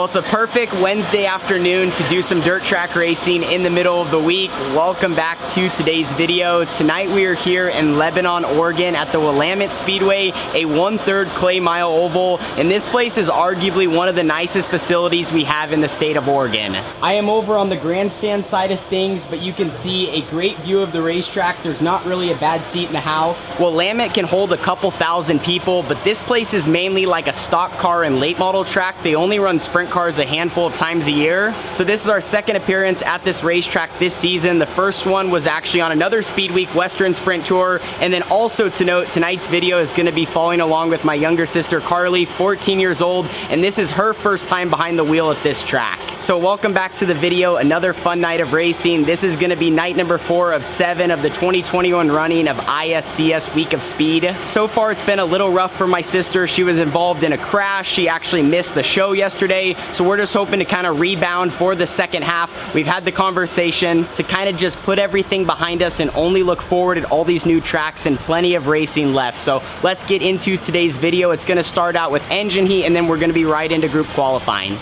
Well, it's a perfect Wednesday afternoon to do some dirt track racing in the middle of the week. Welcome back to today's video. Tonight we are here in Lebanon, Oregon at the Willamette Speedway, a 1/3 clay mile oval, and this place is arguably one of the nicest facilities we have in the state of Oregon. I am over on the grandstand side of things, but you can see a great view of the racetrack. There's not really a bad seat in the house. Willamette can hold a couple thousand people, but this place is mainly like a stock car and late model track. They only run sprint cars a handful of times a year. So this is our second appearance at this racetrack this season. The first one was actually on another Speedweek Western Sprint Tour. And then also to note, tonight's video is gonna be following along with my younger sister, Carly, 14 years old. And this is her first time behind the wheel at this track. So welcome back to the video, another fun night of racing. This is gonna be night number 4 of 7 of the 2021 running of ISCS Week of Speed. So far, it's been a little rough for my sister. She was involved in a crash. She actually missed the show yesterday. So we're just hoping to kind of rebound for the second half. We've had the conversation to kind of just put everything behind us and only look forward at all these new tracks and plenty of racing left. So let's get into today's video. It's gonna start out with engine heat and then we're gonna be right into group qualifying.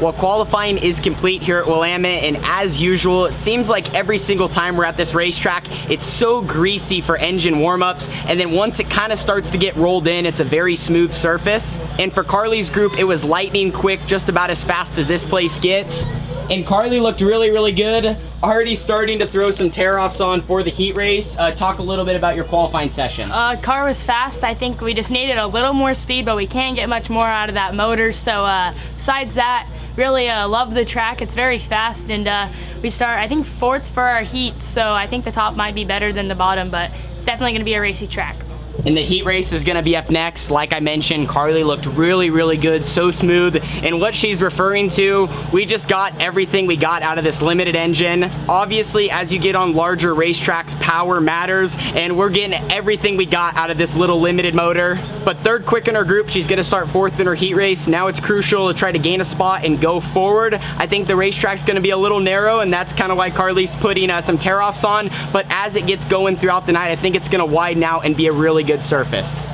Well, qualifying is complete here at Willamette, and as usual, it seems like every single time we're at this racetrack, it's so greasy for engine warm-ups, and then once it kind of starts to get rolled in, it's a very smooth surface. And for Carly's group, it was lightning quick, just about as fast as this place gets. And Carly looked really, really good. Already starting to throw some tear-offs on for the heat race. Talk a little bit about your qualifying session. Car was fast. I think we just needed a little more speed, but we can't get much more out of that motor. So besides that, really love the track. It's very fast, and we start, I think, 4th for our heat. So I think the top might be better than the bottom, but definitely gonna be a racy track. And the heat race is gonna be up next. Like I mentioned, Carly looked really, really good, so smooth. And what she's referring to, we just got everything we got out of this limited engine. Obviously, as you get on larger racetracks, power matters, and we're getting everything we got out of this little limited motor. But 3rd quick in our group, she's gonna start 4th in her heat race. Now it's crucial to try to gain a spot and go forward. I think the racetrack's gonna be a little narrow, and that's kind of why Carly's putting some tear-offs on. But as it gets going throughout the night, I think it's gonna widen out and be a really good surface.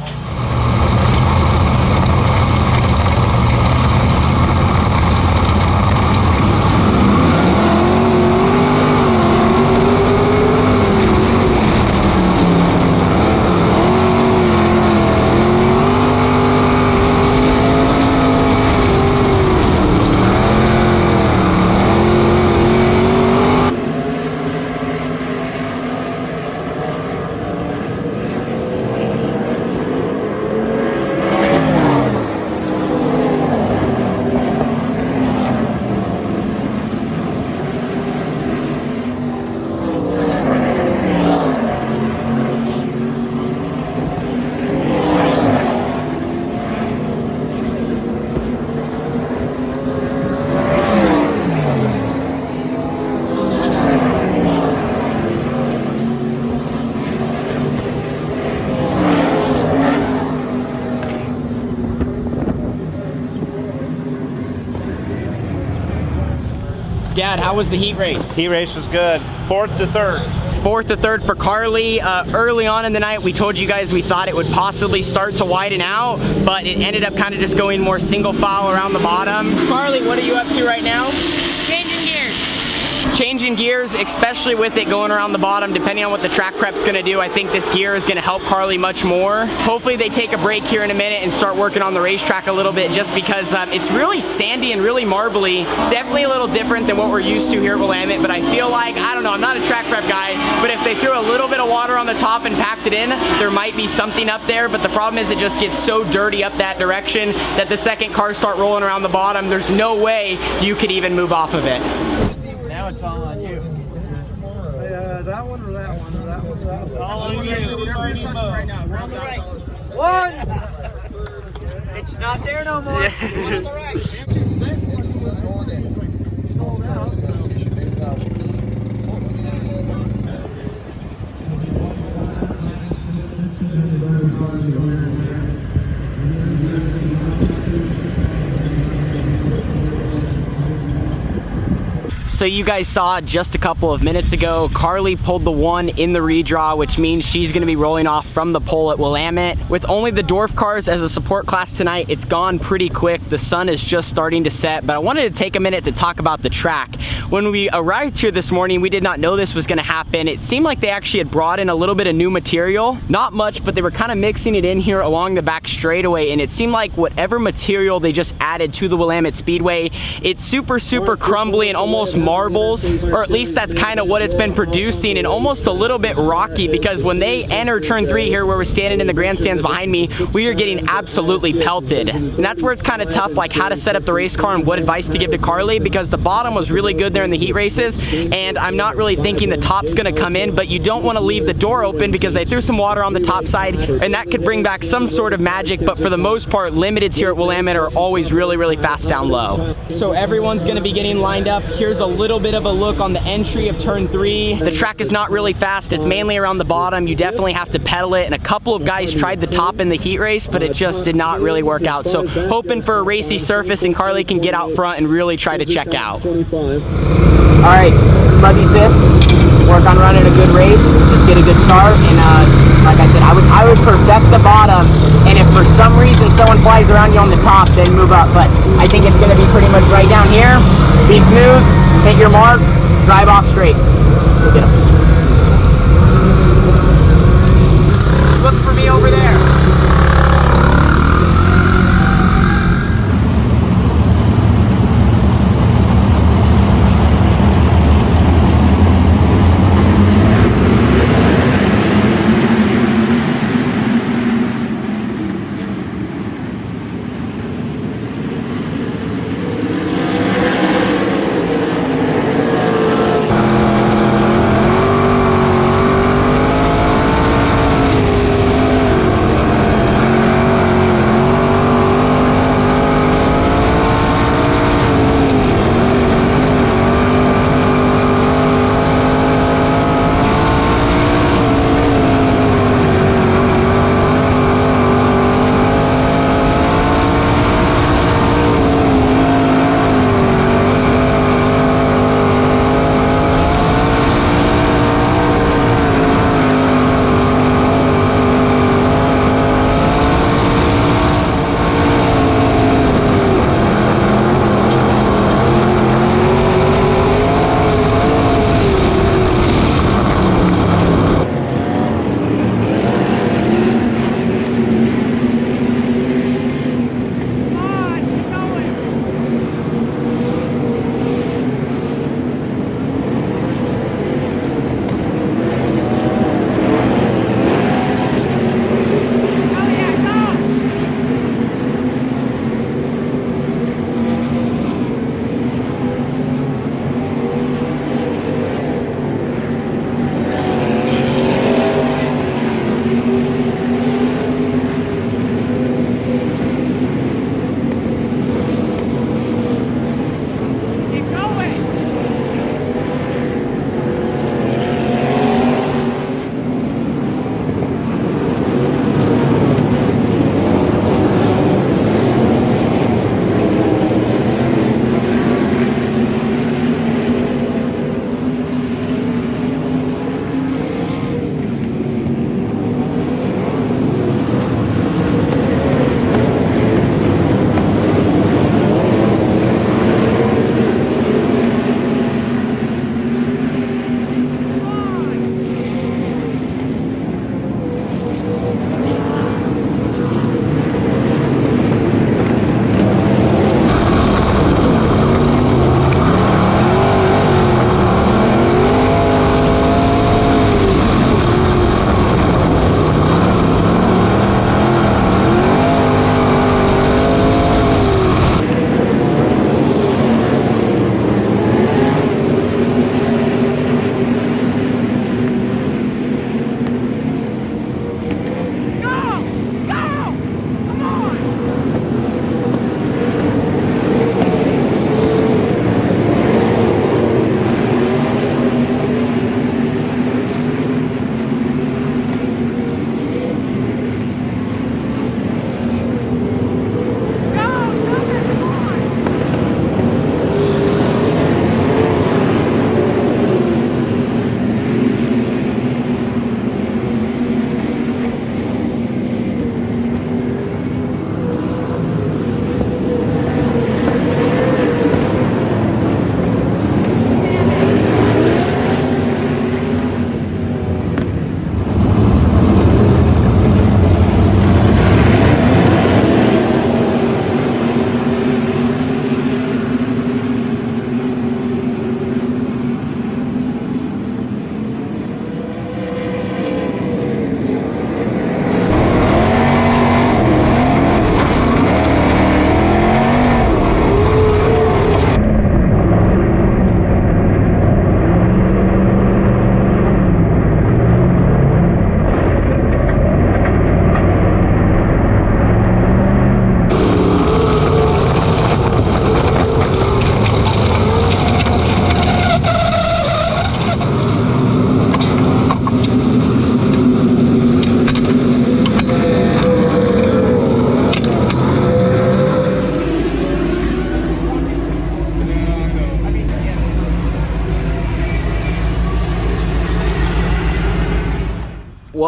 Dad, how was the heat race? Heat race was good. 4th to 3rd. 4th or 3rd for Carly. Early on in the night, we told you guys we thought it would possibly start to widen out, but it ended up kind of just going more single file around the bottom. Carly, what are you up to right now? Changing gears, especially with it going around the bottom, depending on what the track prep's gonna do. I think this gear is gonna help Carly much more. Hopefully they take a break here in a minute and start working on the racetrack a little bit, just because it's really sandy and really marbly. Definitely a little different than what we're used to here at Willamette, but I feel like, I don't know, I'm not a track prep guy, but if they threw a little bit of water on the top and packed it in, there might be something up there, but the problem is it just gets so dirty up that direction that the second cars start rolling around the bottom, there's no way you could even move off of it. Now it's all on you. That one or that one or that one or that one. All on you. Right now. We're on the right. One! It's not there no more. Yeah. On the right. So you guys saw just a couple of minutes ago, Carly pulled the 1 in the redraw, which means she's gonna be rolling off from the pole at Willamette. With only the dwarf cars as a support class tonight, it's gone pretty quick. The sun is just starting to set, but I wanted to take a minute to talk about the track. When we arrived here this morning, we did not know this was gonna happen. It seemed like they actually had brought in a little bit of new material. Not much, but they were kind of mixing it in here along the back straightaway, and it seemed like whatever material they just added to the Willamette Speedway, it's super, super crumbly and almost marbles, or at least that's kind of what it's been producing, and almost a little bit rocky, because when they enter turn 3 here where we're standing in the grandstands behind me, we are getting absolutely pelted. And that's where it's kind of tough, like how to set up the race car and what advice to give to Carly, because the bottom was really good there in the heat races, and I'm not really thinking the top's gonna come in, but you don't want to leave the door open because they threw some water on the top side, and that could bring back some sort of magic, but for the most part, limiteds here at Willamette are always really, really fast down low. So everyone's gonna be getting lined up. Here's a little bit of a look on the entry of turn 3. The track is not really fast. It's mainly around the bottom. You definitely have to pedal it, and a couple of guys tried the top in the heat race, but it just did not really work out. So hoping for a racy surface and Carly can get out front and really try to check out. All right, love you, sis. Work on running a good race. Just get a good start, and like I said, I would perfect the bottom, and if for some reason someone flies around you on the top, then move up. But I think it's going to be pretty much right down here. Be smooth, hit your marks, drive off straight. We'll get 'em. Look for me over there.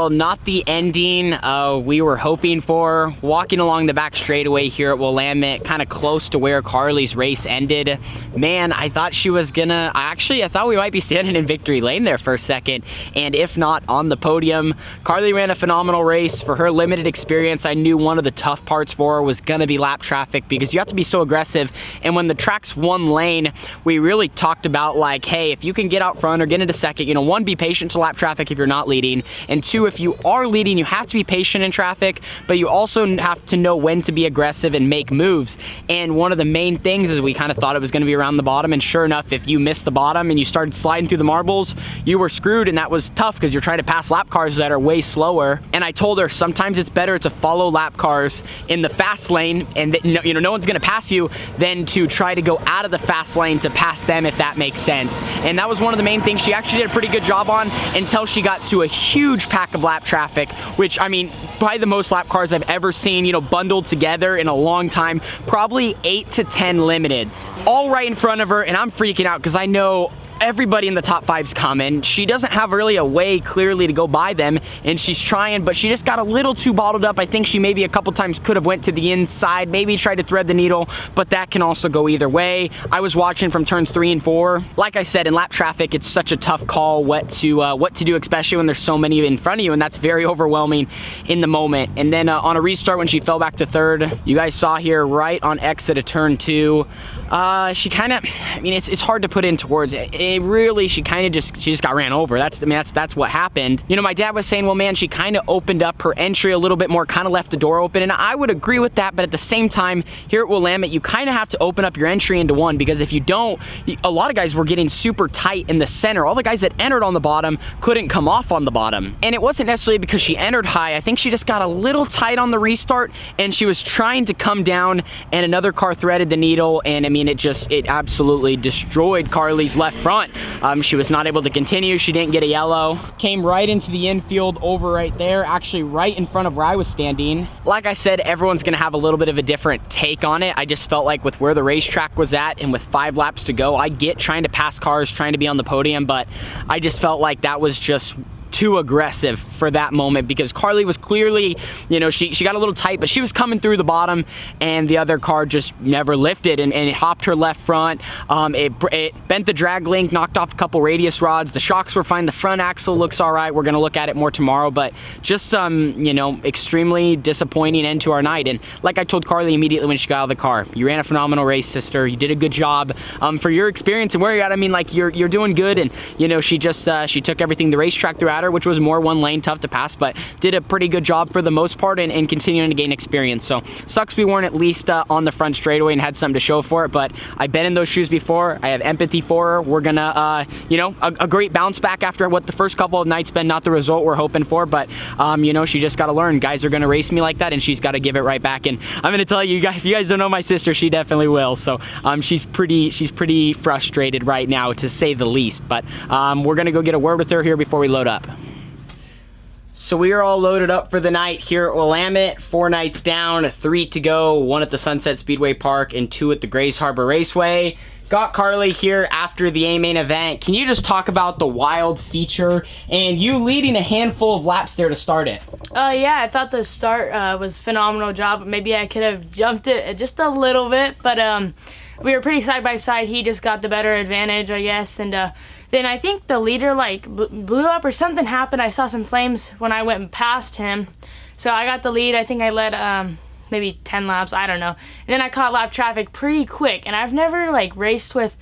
well, not the ending we were hoping for. Walking along the back straightaway here at Willamette, kind of close to where Carly's race ended. Man, I thought she was gonna, I thought we might be standing in victory lane there for a second, and if not, on the podium. Carly ran a phenomenal race. For her limited experience, I knew one of the tough parts for her was gonna be lap traffic, because you have to be so aggressive, and when the track's one lane, we really talked about like, hey, if you can get out front or get into second, you know, one, be patient to lap traffic if you're not leading, and two, if you are leading, you have to be patient in traffic, but you also have to know when to be aggressive and make moves. And one of the main things is we kind of thought it was going to be around the bottom, and sure enough, if you missed the bottom and you started sliding through the marbles, you were screwed, and that was tough because you're trying to pass lap cars that are way slower. And I told her sometimes it's better to follow lap cars in the fast lane, and you know, no one's going to pass you, than to try to go out of the fast lane to pass them, if that makes sense. And that was one of the main things she actually did a pretty good job on, until she got to a huge pack of lap traffic, which, I mean, probably the most lap cars I've ever seen, you know, bundled together in a long time. Probably 8 to 10 limiteds all right in front of her, and I'm freaking out because I know everybody in the top five's coming. She doesn't have really a way clearly to go by them, and she's trying, but she just got a little too bottled up. I think she maybe a couple times could have went to the inside, maybe tried to thread the needle, but that can also go either way. I was watching from turns 3 and 4. Like I said, in lap traffic, it's such a tough call what to do, especially when there's so many in front of you, and that's very overwhelming in the moment. And then on a restart, when she fell back to third, you guys saw here right on exit of turn 2, she kind of, I mean, it's hard to put into words. Really, she just got ran over. That's what happened. You know, my dad was saying, well, man, she kind of opened up her entry a little bit more, kind of left the door open, and I would agree with that, but at the same time, here at Willamette, you kind of have to open up your entry into one, because if you don't, a lot of guys were getting super tight in the center. All the guys that entered on the bottom couldn't come off on the bottom, and it wasn't necessarily because she entered high. I think she just got a little tight on the restart, and she was trying to come down, and another car threaded the needle, and I mean, it absolutely destroyed Carly's left front. She was not able to continue. She didn't get a yellow. Came right into the infield over right there, actually right in front of where I was standing. Like I said, everyone's gonna have a little bit of a different take on it. I just felt like with where the racetrack was at and with 5 laps to go, I get trying to pass cars, trying to be on the podium, but I just felt like that was just too aggressive for that moment, because Carly was clearly, you know, she got a little tight, but she was coming through the bottom, and the other car just never lifted, and it hopped her left front. It bent the drag link, knocked off a couple radius rods. The shocks were fine. The front axle looks all right. We're going to look at it more tomorrow, but just, you know, extremely disappointing end to our night. And like I told Carly immediately when she got out of the car, you ran a phenomenal race, sister. You did a good job. For your experience and where you're at, I mean, like, you're doing good, and, you know, she just, she took everything the racetrack threw at her, which was more one lane, tough to pass, but did a pretty good job for the most part, and continuing to gain experience. So sucks we weren't at least on the front straightaway and had something to show for it, but I've been in those shoes before. I have empathy for her. We're gonna, you know, a great bounce back after what the first couple of nights been, not the result we're hoping for, but you know, she just got to learn. Guys are gonna race me like that, and she's got to give it right back. And I'm gonna tell you guys, if you guys don't know my sister, she definitely will. So she's pretty frustrated right now, to say the least, but we're gonna go get a word with her here before we load up. So we are all loaded up for the night here at Willamette. 4 nights down, 3 to go, 1 at the Sunset Speedway Park and 2 at the Grays Harbor Raceway. Got Carly here after the A-main event. Can you just talk about the wild feature and you leading a handful of laps there to start it? Yeah, I thought the start was a phenomenal job. Maybe I could have jumped it just a little bit, but we were pretty side by side. He just got the better advantage, I guess, and then I think the leader like blew up or something happened. I saw some flames when I went past him, so I got the lead. I think I led maybe 10 laps, I don't know. And then I caught lap traffic pretty quick, and I've never like raced with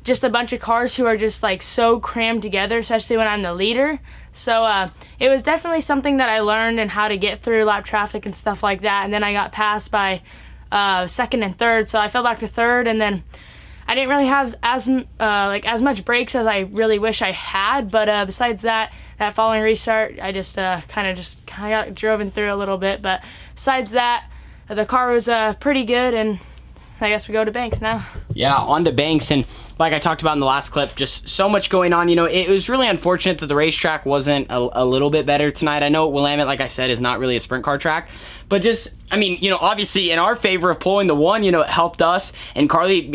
just a bunch of cars who are just like so crammed together, especially when I'm the leader. So it was definitely something that I learned, and how to get through lap traffic and stuff like that. And then I got passed by second and third, so I fell back to third, and then I didn't really have as much brakes as I really wish I had. But besides that following restart, I just kind of got driven through a little bit. But besides that, the car was pretty good, and I guess we go to Banks now. Yeah, on to Banks, and like I talked about in the last clip, just so much going on. You know, it was really unfortunate that the racetrack wasn't a little bit better tonight. I know Willamette, like I said, is not really a sprint car track, but just, I mean, you know, obviously in our favor of pulling the one, you know, it helped us. And Carly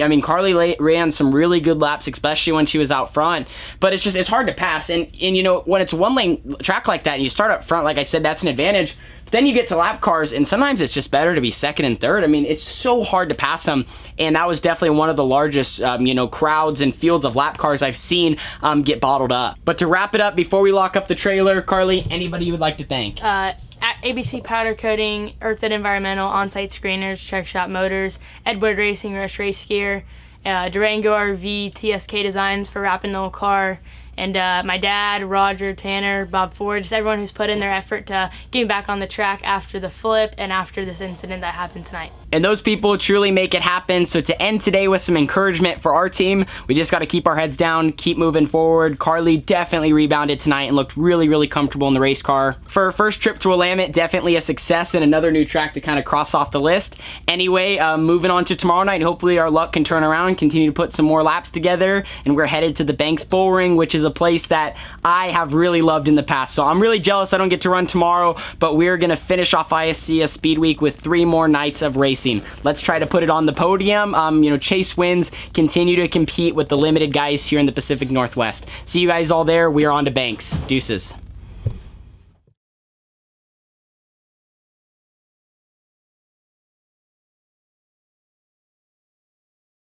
ran some really good laps, especially when she was out front. But it's hard to pass. And you know, when it's a one-lane track like that and you start up front, like I said, that's an advantage. Then you get to lap cars, and sometimes it's just better to be second and third. I mean, it's so hard to pass them, and that was definitely one of the largest, you know, crowds and fields of lap cars I've seen get bottled up. But to wrap it up, before we lock up the trailer, Carly, anybody you would like to thank? ABC Powder Coating, Earth and Environmental, On-Site Screeners, Truck Shop Motors, Edward Racing, Rush Race Gear, Durango RV, TSK Designs for wrapping the whole car, and my dad, Roger, Tanner, Bob Ford, just everyone who's put in their effort to get me back on the track after the flip and after this incident that happened tonight. And those people truly make it happen. So to end today with some encouragement for our team, we just got to keep our heads down, keep moving forward. Carly definitely rebounded tonight and looked really, really comfortable in the race car. For her first trip to Willamette, definitely a success and another new track to kind of cross off the list. Anyway, moving on to tomorrow night, hopefully our luck can turn around, continue to put some more laps together, and we're headed to the Banks Bull Ring, which is a place that I have really loved in the past. So I'm really jealous I don't get to run tomorrow, but we're going to finish off ISCS Speed Week with 3 more nights of racing. Let's try to put it on the podium, you know, chase wins, continue to compete with the limited guys here in the Pacific Northwest. See you guys all there. We are on to Banks. Deuces.